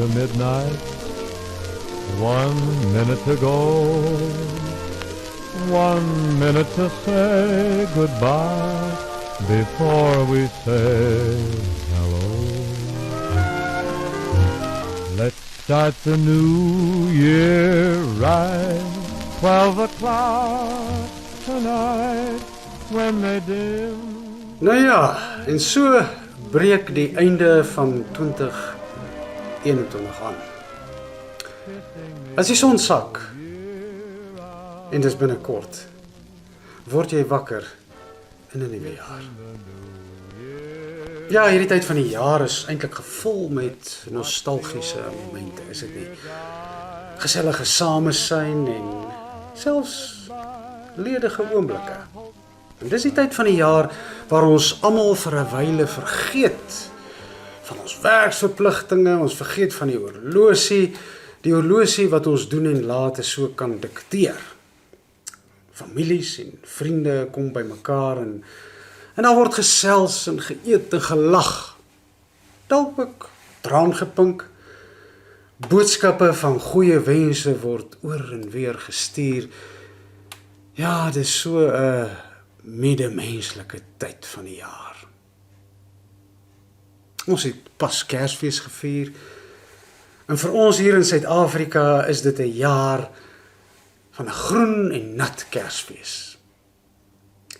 to midnight, 1 minute to go, 1 minute to say goodbye before we say hello. Let's start the new year right, 12 o'clock tonight when they dim. Nou ja, en so breek die einde van 2021 aan. As die son sak, en dis binnekort, word jy wakker in 'n nuwe jaar. Ja, hierdie tyd van die jaar is eintlik gevul met nostalgiese momente, is dit nie? Gesellige samesyn en selfs ledige oomblikke. En dis die tyd van die jaar waar ons almal vir 'n wyle vergeet van ons werksverpligtinge, ons vergeet van die horlosie wat ons doen en late so kan dikteer. Families en vriende kom by mekaar en daar word gesels en geëet en gelag. Dalk ook traan gepink. Boodskappe van goeie wense word oor en weer gestuur. Ja, dis so 'n medemenslike tyd van die jaar. Ons het pas Kersfees gevier. En vir ons hier in Suid-Afrika is dit 'n jaar van 'n groen en nat Kersfees.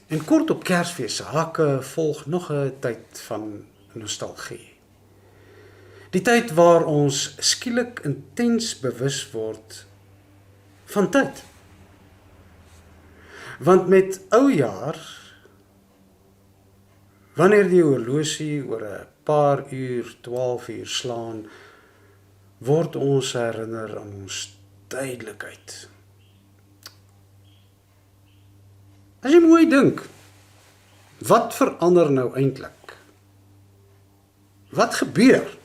En kort op Kersfees se hakke volg nog 'n tyd van nostalgie. Die tyd waar ons skielik intens bewus word van tyd. Want met ou jaar, wanneer die horlosie oor 'n paar uur, 12 uur slaan, word ons herinner aan ons tydelikheid. As jy mooi dink, wat verander nou eintlik? Wat gebeur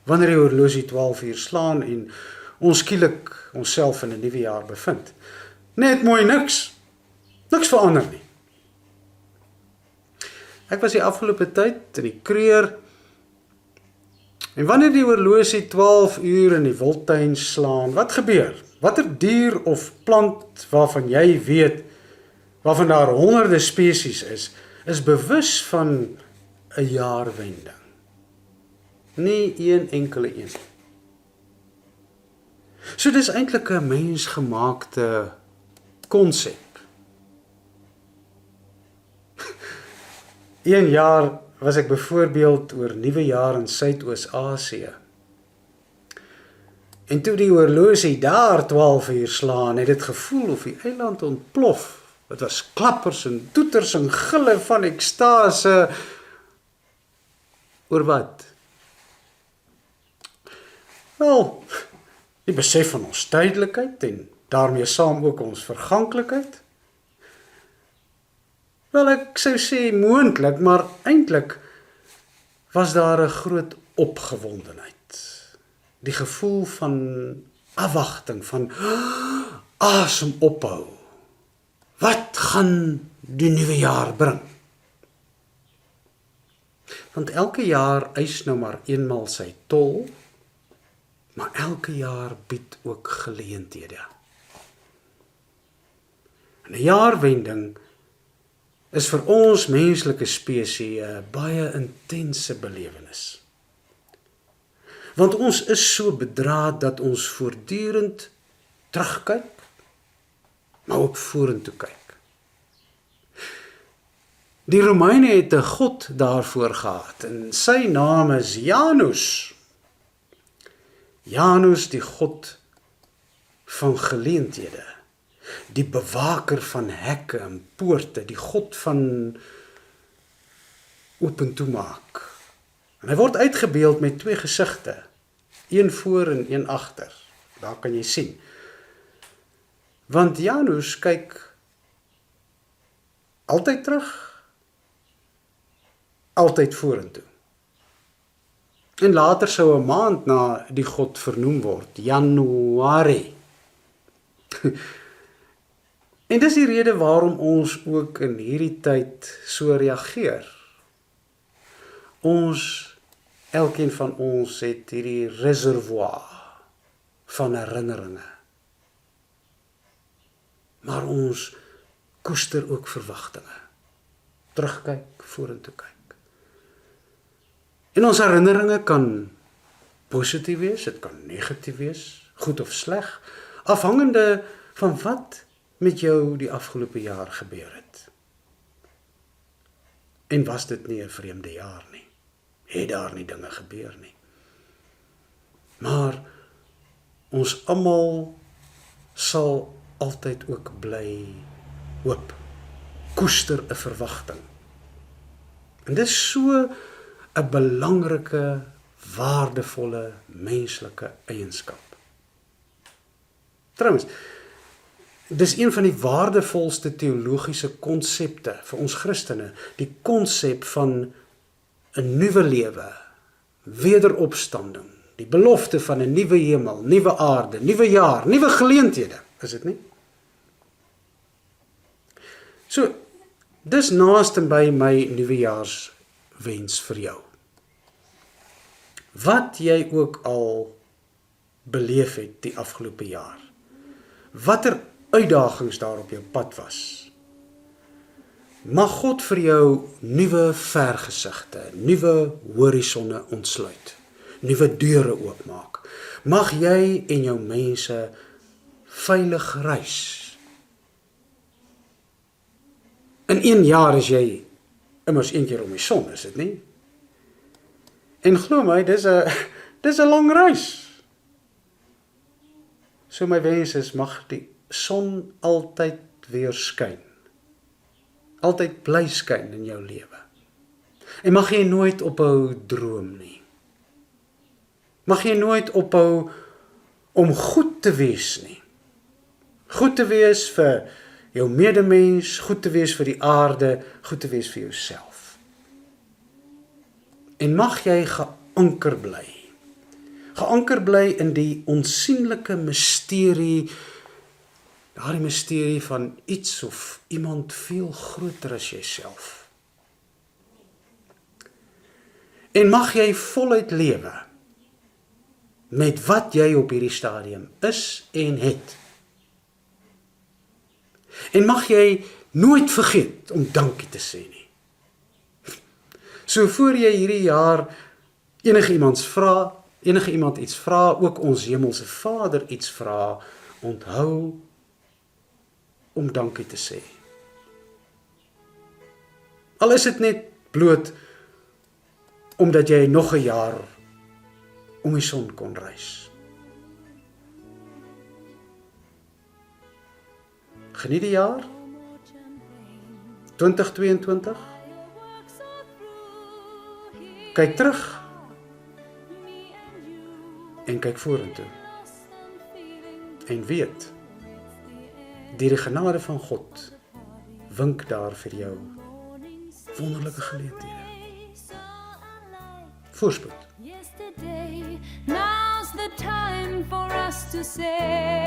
wanneer die horlosie 12 uur slaan en ons skielik onsself in 'n nuwe jaar bevind? Net mooi niks. Niks verander nie. Ek was die afgelope tyd in die Kruger en wanneer die horlosie 12 uur in die wildtuin slaan, wat gebeur? Watter dier of plant waarvan jy weet, waarvan daar honderde spesies is bewus van 'n jaarwending? Nie een enkele een. So dis eintlik 'n mensgemaakte konsep. Een jaar was ek byvoorbeeld oor nuwe jaar in Suidoos-Asië. En toe die horlosie daar 12 uur slaan, het dit gevoel of die eiland ontplof. Dit was klappers en toeters en gille van ekstase. Oor wat? Wel, die besef van ons tydelikheid en daarmee saam ook ons verganklikheid. Wel, ek sou sê moontlik, maar eintlik was daar 'n groot opgewondenheid. Die gevoel van afwagting, van asem ophou. Wat gaan die nuwe jaar bring? Want elke jaar eis nou maar eenmal sy tol, maar elke jaar bied ook geleenthede. En 'n jaarwending is vir ons menslike spesies 'n baie intense belewenis. Want ons is so bedraad dat ons voortdurend terugkyk, maar ook vorentoe kyk. Die Romeine het 'n god daarvoor gehad en sy naam is Janus. Janus, die god van geleenthede, die bewaker van hekke en poorte, die god van oop en toemaak. En hy word uitgebeeld met 2 gesigte, een voor en een agter. Daar kan jy sien. Want Janus kyk altyd terug, altyd vorentoe. En later sou 'n maand na die god vernoem word, Januarie. En dis die rede waarom ons ook in hierdie tyd so reageer. Ons Elkeen van ons het hierdie reservoir van herinneringe. Maar ons koester ook verwagtinge. Terugkyk, vorentoe kyk. En ons herinneringe kan positief wees, dit kan negatief wees, goed of sleg, afhangende van wat met jou die afgelope jaar gebeur het. En was dit nie 'n vreemde jaar nie? Het daar nie dinge gebeur nie? Maar ons almal sal altyd ook bly hoop, koester 'n verwagting. En dis so 'n belangrike, waardevolle, menslike eienskap. Trouwens, dis een van die waardevolste teologiese konsepte vir ons Christene, die konsep van 'n nuwe lewe, wederopstanding, die belofte van 'n nuwe hemel, nuwe aarde, nuwe jaar, nuwe geleenthede, is dit nie? So, dis naaste by my nuwejaarswens vir jou. Wat jy ook al beleef het die afgelope jaar, watter uitdagings daar op jou pad was, mag God vir jou nuwe vergesigte, nuwe horisonne ontsluit, nuwe deure oopmaak. Mag jy en jou mense veilig reis. In 1 jaar is jy immers 1 keer om die son, is dit nie? En glo my, dis 'n lang reis. So my wens is, mag die son altyd weer skyn. Altyd bly skyn in jou lewe. En mag jy nooit ophou droom nie. Mag jy nooit ophou om goed te wees nie. Goed te wees vir jou medemens, goed te wees vir die aarde, goed te wees vir jouself. En mag jy geanker bly. Geanker bly in die onsienlike misterie, daardie misterie van iets of iemand veel groter as jyself. En mag jy voluit lewe met wat jy op hierdie stadium is en het. En mag jy nooit vergeet om dankie te sê nie. So voor jy hierdie jaar enige iemand iets vra, ook ons hemelse Vader iets vra, onthou om dankie te sê. Al is dit net bloot omdat jy nog 'n jaar om die son kon reis. Geniet die jaar 2022. Kyk terug en kyk vorentoe. En weet, die genade van God wink daar vir jou wonderlike geleenthede. Voorspoed. Yesterday, now's the time for us to say